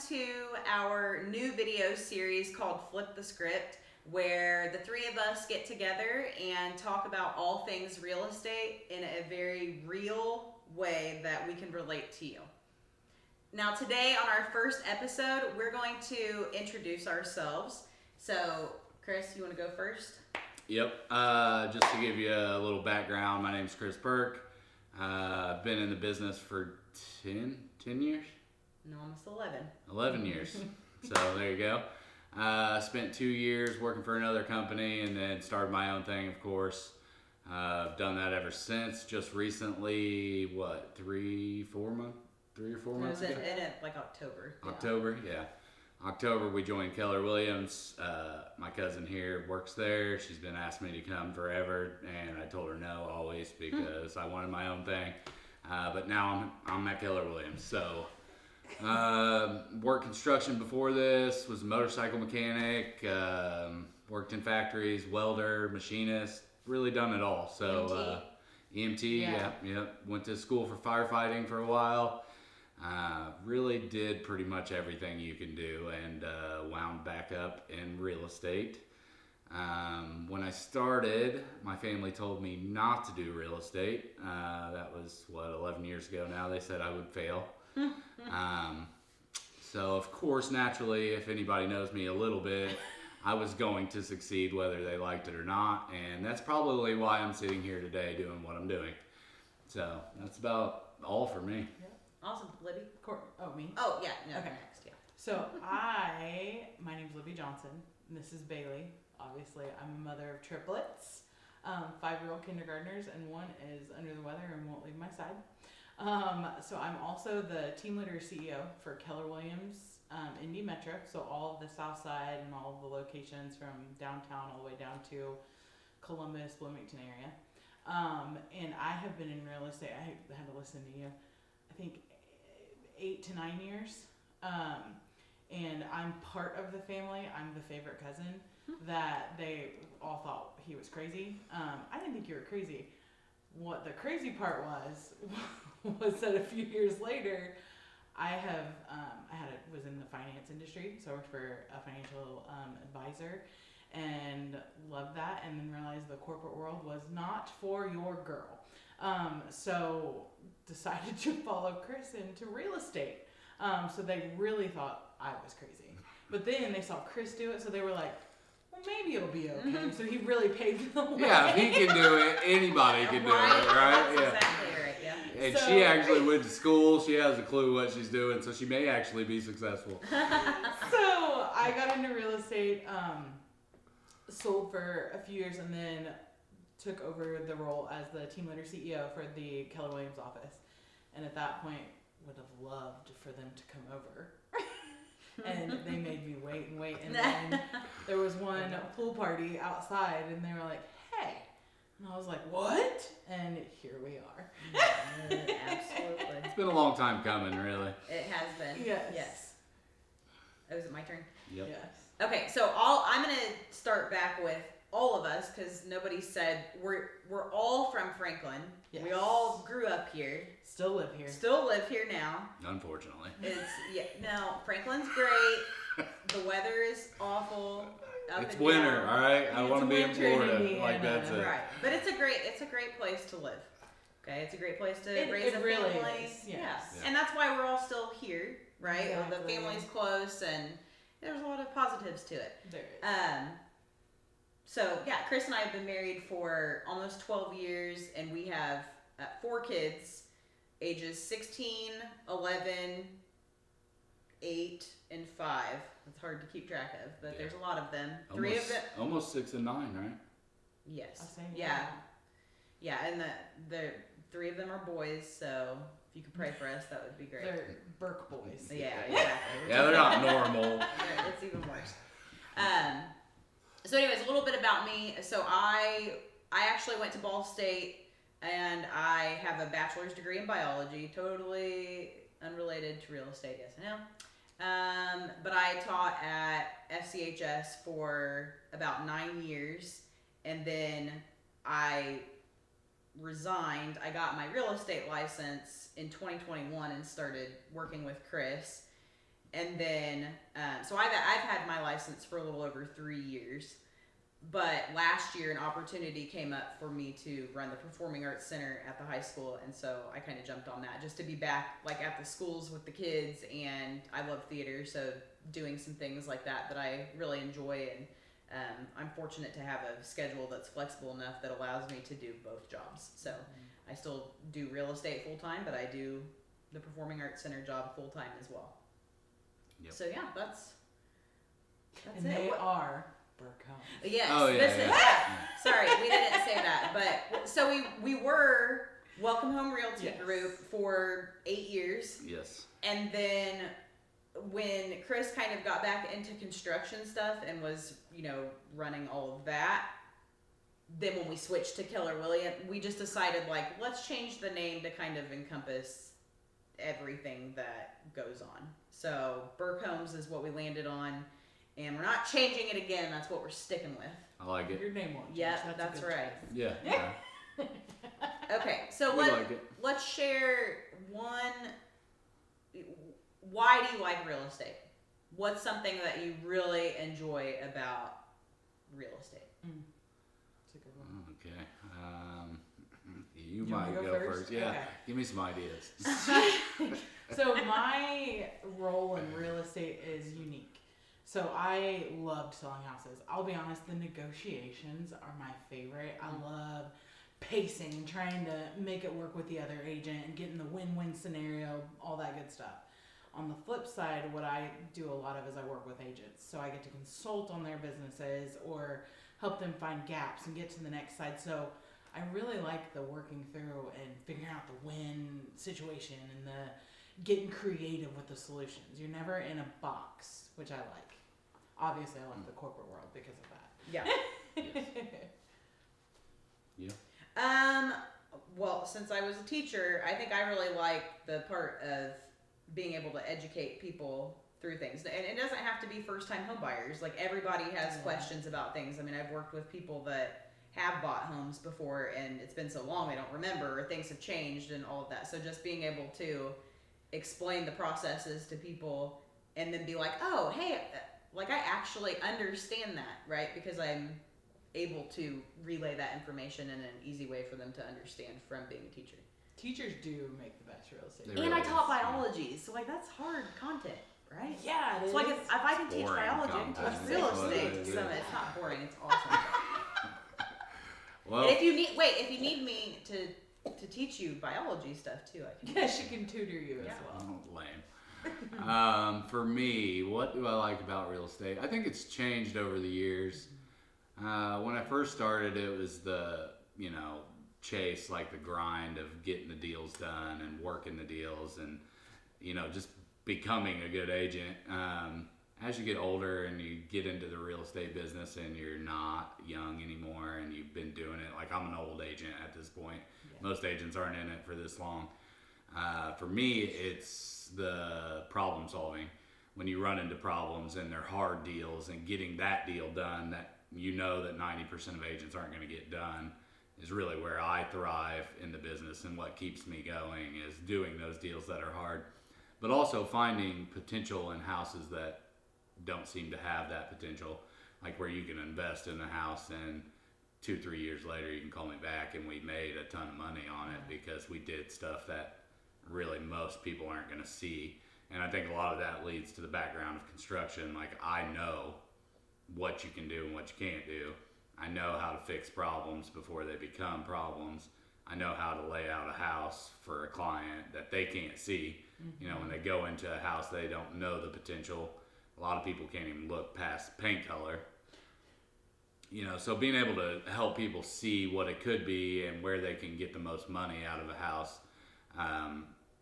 to our new video series called Flip the Script, where the three of us get together and talk about all things real estate in a very real way that we can relate to you. Now, today on our first episode, we're going to introduce ourselves. So, Chris, you want to go first? Yep. Just to give you a little background, my name's Chris Burke. I've been in the business for 10 years? No, almost 11. 11 years. So there you go. Spent 2 years working for another company and then started my own thing, of course. I've done that ever since. Just recently, 3 or 4 months ago? In like October. October, yeah. October, we joined Keller Williams. My cousin here works there. She's been asking me to come forever, and I told her no always because I wanted my own thing. But now I'm at Keller Williams. So, worked construction before this, was a motorcycle mechanic, worked in factories, welder, machinist, really done it all. So, EMT, yeah. Went to school for firefighting for a while. Really did pretty much everything you can do and wound back up in real estate. When I started, my family told me not to do real estate. That was, 11 years ago now. They said I would fail. So, of course, naturally, if anybody knows me a little bit, I was going to succeed whether they liked it or not. And that's probably why I'm sitting here today doing what I'm doing. So, that's about all for me. Awesome. Libby? Me? Oh, yeah. No, Okay. Next, yeah. So my name's Libby Johnson, and this is Bailey. Obviously, I'm a mother of triplets, 5-year-old kindergartners, and one is under the weather and won't leave my side. So I'm also the team leader CEO for Keller Williams, Indy Metro, so all of the South Side and all of the locations from downtown all the way down to Columbus, Bloomington area. And I have been in real estate, I had to listen to you, I think 8 to 9 years. And I'm part of the family. I'm the favorite cousin that they all thought he was crazy. I didn't think you were crazy. What the crazy part was that a few years later, was in the finance industry, so I worked for a financial advisor and loved that, and then realized the corporate world was not for your girl. So decided to follow Chris into real estate. So they really thought I was crazy. But then they saw Chris do it, so they were like, well, maybe it'll be okay. Mm-hmm. So he really paved the way. Yeah, if he can do it, anybody can do it, right? That's exactly right, yeah. And she actually went to school. She has a clue what she's doing, so she may actually be successful. So I got into real estate, sold for a few years, and then took over the role as the team leader CEO for the Keller Williams office. And at that point, would have loved for them to come over. And they made me wait. And then there was one pool party outside, and they were like, hey. And I was like, what? And here we are. Absolutely. It's been a long time coming, really. It has been. Yes. Oh, is it my turn? Yep. Yes. Okay, so I'm going to start back with all of us, because nobody said we're all from Franklin. Yes. We all grew up here. Still live here. Still live here now. Unfortunately. No, Franklin's great. The weather is awful. It's winter, down. all right. I want to be in Florida. Like that's it. Right, but it's a great place to live. Okay, it's a great place to raise a really family. Is. Yes. Yeah, and that's why we're all still here, right? Exactly. The family's close, and there's a lot of positives to it. There is. So yeah, Chris and I have been married for almost 12 years, and we have 4 kids, ages 16, 11, 8, and 5. It's hard to keep track of, but there's a lot of them. Three of them. Almost 6 and 9, right? Yes. Yeah. Yeah, and the 3 of them are boys, so if you could pray for us, that would be great. They're Burke boys. Yeah, exactly. Yeah, they're not normal. It's even worse. So anyways, a little bit about me. So I actually went to Ball State, and I have a bachelor's degree in biology, totally unrelated to real estate, yes I know. But I taught at FCHS for about 9 years, and then I resigned. I got my real estate license in 2021 and started working with Chris. and then, so I've had my license for a little over 3 years. But last year, an opportunity came up for me to run the Performing Arts Center at the high school, and so I kind of jumped on that just to be back like at the schools with the kids. And I love theater, so doing some things like that I really enjoy, and I'm fortunate to have a schedule that's flexible enough that allows me to do both jobs. So I still do real estate full time, but I do the Performing Arts Center job full time as well. Yep. So yeah, that's And it. they What- are Burke Homes. Yes. Oh, yeah, this is yeah. sorry, we didn't say that. But so we were Welcome Home Realty Yes. Group for 8 years, Yes. and then when Chris kind of got back into construction stuff and was running all of that, then when we switched to Keller Williams, we just decided like let's change the name to kind of encompass everything that goes on. So Burke Homes is what we landed on. And we're not changing it again. That's what we're sticking with. I like it. Your name won't change. Yep, a that's good right. choice. Yeah. yeah. Okay, so We like it. let's share one. Why do you like real estate? What's something that you really enjoy about real estate? It's a good one. Okay. You You wanna might go go first? first. Yeah. Okay. Give me some ideas. So my role in real estate is unique. So I loved selling houses. I'll be honest, the negotiations are my favorite. I love pacing and trying to make it work with the other agent and getting the win-win scenario, all that good stuff. On the flip side, what I do a lot of is I work with agents. So I get to consult on their businesses or help them find gaps and get to the next side. So I really like the working through and figuring out the win situation and the getting creative with the solutions. You're never in a box, which I like. Obviously, I like the corporate world because of that. Yeah. Yeah. Well, since I was a teacher, I think I really like the part of being able to educate people through things. And it doesn't have to be first-time home buyers. Like everybody has questions about things. I mean, I've worked with people that have bought homes before and it's been so long they don't remember, or things have changed and all of that. So just being able to explain the processes to people and then be like, oh, hey, like I actually understand that, right? Because I'm able to relay that information in an easy way for them to understand from being a teacher. Teachers do make the best real estate. They And really I taught is, biology, so like that's hard content, right? Yeah, it is. So like if I can teach boring biology, I can content. teach real That's what estate. it is. So it's not boring, it's awesome. Well, And if you need me to teach you biology stuff too, I can. Yeah, she can tutor you as Yeah. well. lame. For me, what do I like about real estate? I think it's changed over the years. When I first started, it was the chase, like the grind of getting the deals done and working the deals, and just becoming a good agent. As you get older and you get into the real estate business and you're not young anymore and you've been doing it, like I'm an old agent at this point. Yeah. Most agents aren't in it for this long. For me, it's the problem solving. When you run into problems and they're hard deals and getting that deal done that that 90% of agents aren't going to get done is really where I thrive in the business, and what keeps me going is doing those deals that are hard, but also finding potential in houses that don't seem to have that potential, like where you can invest in a house and 2-3 years later you can call me back and we made a ton of money on it because we did stuff that really most people aren't going to see. And I think a lot of that leads to the background of construction. Like I know what you can do and what you can't do. I know how to fix problems before they become problems. I know how to lay out a house for a client that they can't see. When they go into a house, they don't know the potential. A lot of people can't even look past paint color. So being able to help people see what it could be and where they can get the most money out of a house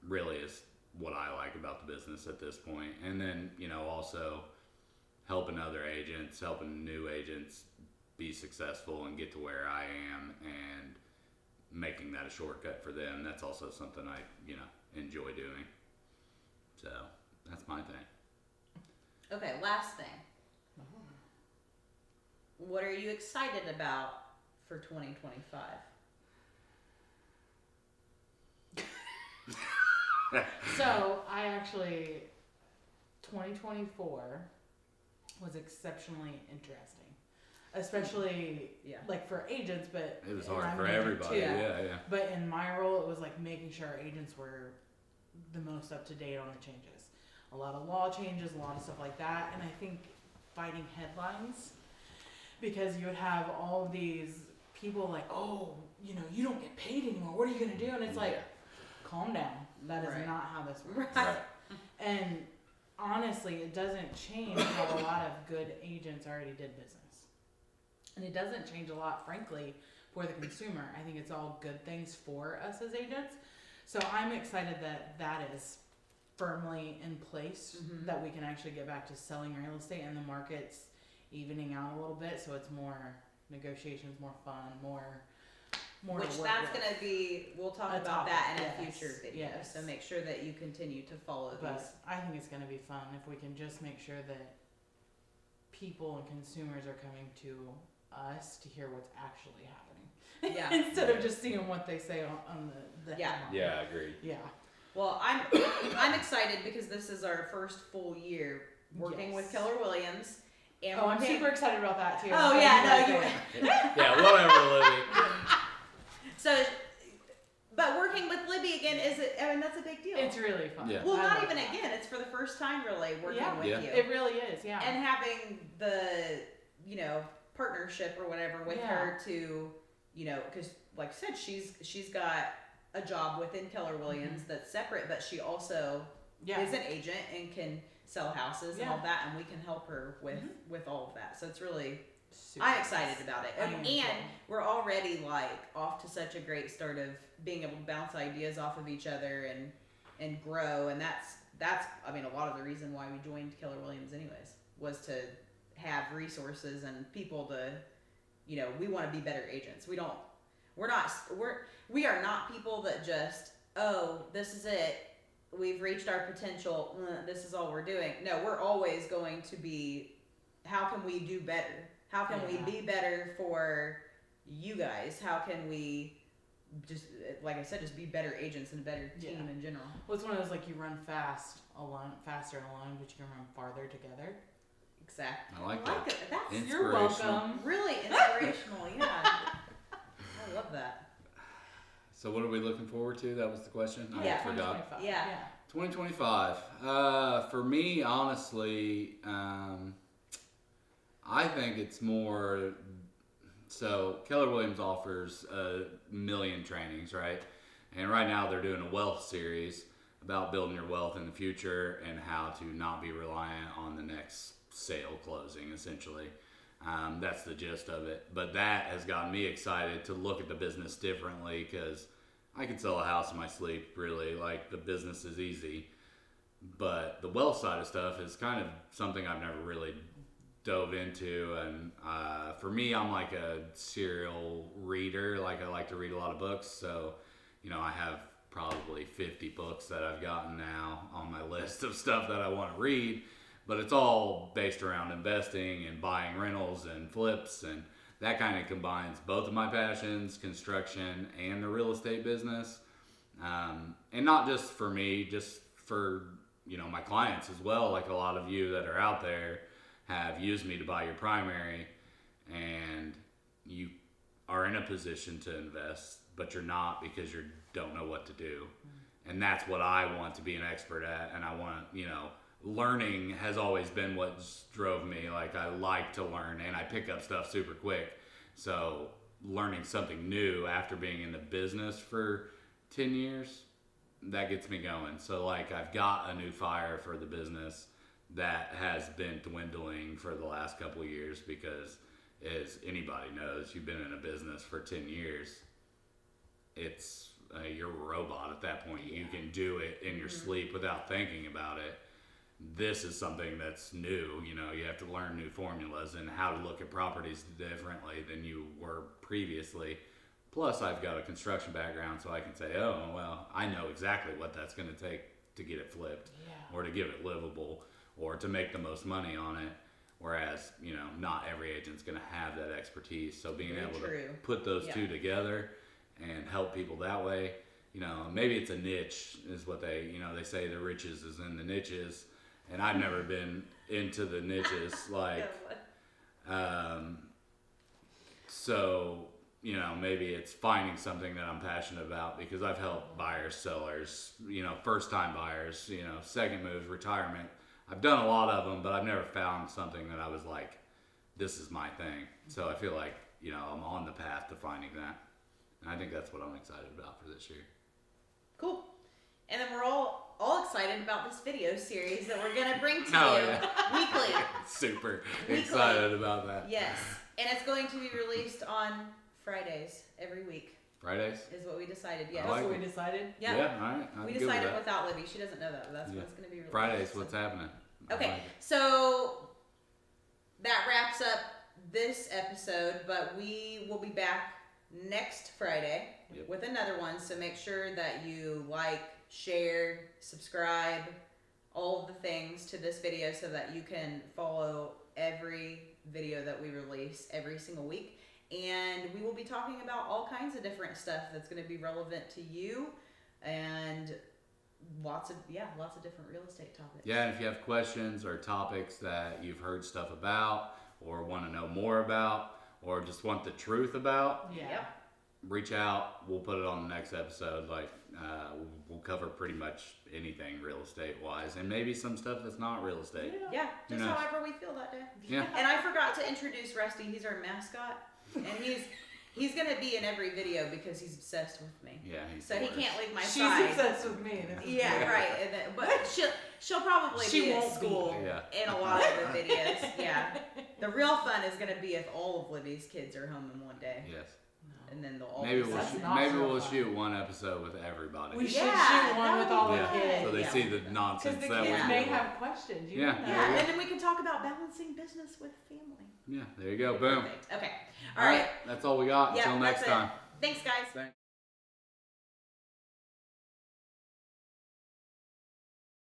really is what I like about the business at this point. And then, also helping other agents, helping new agents be successful and get to where I am and making that a shortcut for them. That's also something I, enjoy doing. So that's my thing. Okay, last thing. What are you excited about for 2025? So I actually, 2024 was exceptionally interesting, especially Yeah. like for agents, but It was and hard I'm for an agent everybody. too. Yeah. But in my role, it was like making sure our agents were the most up to date on the changes. A lot of law changes, a lot of stuff like that, and I think fighting headlines, because you would have all of these people like, oh, you know, you don't get paid anymore. What are you gonna do? And it's like, Yeah. calm down. That is Right. not how this works. Right. Right. And honestly, it doesn't change how a lot of good agents already did business. And it doesn't change a lot, frankly, for the consumer. I think it's all good things for us as agents. So I'm excited that that is firmly in place, Mhm. that we can actually get back to selling real estate and the market's evening out a little bit. So it's more negotiations, more fun, more Which to work that's with. gonna be, we'll talk A about topic, that in yes, a future video. yes. So make sure that you continue to follow But these. I think it's going to be fun if we can just make sure that people and consumers are coming to us to hear what's actually happening. Yeah. Instead of just seeing what they say on the Yeah. headline. Yeah, I agree. Yeah. Well, I'm excited because this is our first full year working with Yes. Keller Williams. And Oh, I'm working- super excited about that too. Oh What yeah, do no, guys you. think? Yeah, whatever, Libby. So, but working with Libby again I mean, that's a big deal. It's really fun. Yeah. Well, I not love even that. again. It's for the first time really working Yeah. with Yeah. you. It really is. Yeah. And having the, partnership or whatever with Yeah. her to, because like I said, she's got a job within Keller Williams that's separate, but she also Mm-hmm. yeah. is an agent and can sell houses and all Yeah. that, and we can help her with all of that. So it's really, Super I'm fun. excited about it. I And, am too. we're already like off to such a great start of being able to bounce ideas off of each other and grow. And that's I mean, a lot of the reason why we joined Keller Williams anyways was to have resources and people to, we want to be better agents. We are not people that just, oh, this is it. We've reached our potential. This is all we're doing. No, we're always going to be, how can we do better? How can we Yeah. be better for you guys? How can we just, like I said, just be better agents and a better team Yeah. in general? Well, it's one of those like you run faster alone, but you can run farther together. Exactly. I like that. it. That's You're Inspirational. welcome. really inspirational. Yeah. I love that. So what are we looking forward to? That was the question. I Yeah. forgot. 2025. Yeah. 2025. For me, honestly, I think it's more. So Keller Williams offers a million trainings, right? And right now they're doing a wealth series about building your wealth in the future and how to not be reliant on the next sale closing, essentially. That's the gist of it. But that has gotten me excited to look at the business differently because I could sell a house in my sleep, really. Like, the business is easy. But the wealth side of stuff is kind of something I've never really dove into. And for me, I'm like a serial reader. Like, I like to read a lot of books. So, I have probably 50 books that I've gotten now on my list of stuff that I want to read. But it's all based around investing and buying rentals and flips, and that kind of combines both of my passions, construction and the real estate business. And not just for me, just for, my clients as well. Like a lot of you that are out there have used me to buy your primary, and you are in a position to invest, but you're not because you don't know what to do. And that's what I want to be an expert at, and I want, learning has always been what drove me. Like, I like to learn and I pick up stuff super quick. So learning something new after being in the business for 10 years, that gets me going. So like, I've got a new fire for the business that has been dwindling for the last couple of years because, as anybody knows, you've been in a business for 10 years. It's you're a robot at that point. You can do it in your sleep without thinking about it. This is something that's new. You have to learn new formulas and how to look at properties differently than you were previously. Plus, I've got a construction background, so I can say, oh, well, I know exactly what that's going to take to get it flipped, Yeah. or to give it livable, or to make the most money on it. Whereas, not every agent's going to have that expertise. So being Very able true. to put those Yeah. two together and help people that way, maybe it's a niche is what they say the riches is in the niches. and I've never been into the niches like. So, you know, maybe it's finding something that I'm passionate about, because I've helped buyers, sellers, you know, first time buyers, you know, second moves, retirement. I've done a lot of them, but I've never found something that I was like, this is my thing. So I feel like, you know, I'm on the path to finding that. And I think that's what I'm excited about for this year. Cool. And then we're all excited about this video series that we're gonna bring to Oh, you yeah. weekly. Super Weekly. excited about that. Yes, and it's going to be released on Fridays every week. Fridays? Is what we decided. Yes. I like That's what it. we decided. Yeah. All right. I'm We good with decided that. without Libby. She doesn't know that, but that's Yeah. what it's going to be released. Fridays, So- what's happening? I Okay, like it. so that wraps up this episode, but we will be back next Friday Yep. with another one. So make sure that you like, share, subscribe, all of the things to this video so that you can follow every video that we release every single week. And we will be talking about all kinds of different stuff that's going to be relevant to you, and lots of different real estate topics. Yeah, and if you have questions or topics that you've heard stuff about, or want to know more about, or just want the truth about, Yeah. Yep. reach out. We'll put it on the next episode. Like, we'll cover pretty much anything real estate wise, and maybe some stuff that's not real estate. Yeah, Who just knows? however we feel that day. Yeah. And I forgot to introduce Rusty. He's our mascot, and he's gonna be in every video because he's obsessed with me. Yeah, he's So the he worst. can't leave my She's side. obsessed with me. This is Yeah, weird. right. And then, but she'll probably She be at won't be. school Yeah. in a lot of the videos. Yeah. The real fun is gonna be if all of Libby's kids are home in one day, Yes. and then they'll all. Maybe be we'll That's sitting- not maybe so we'll fun. shoot one episode with everybody. We should Yeah, shoot one that with would all be the good. kids. So they Yeah. see the Because nonsense the that kids we may do. have questions. You Yeah. don't know. Yeah, and then we can talk about balancing business with family. Yeah, there you go. Boom. Perfect. Okay. All right. That's all we got. Yeah, Until next that's it. time. Thanks, guys. Thanks.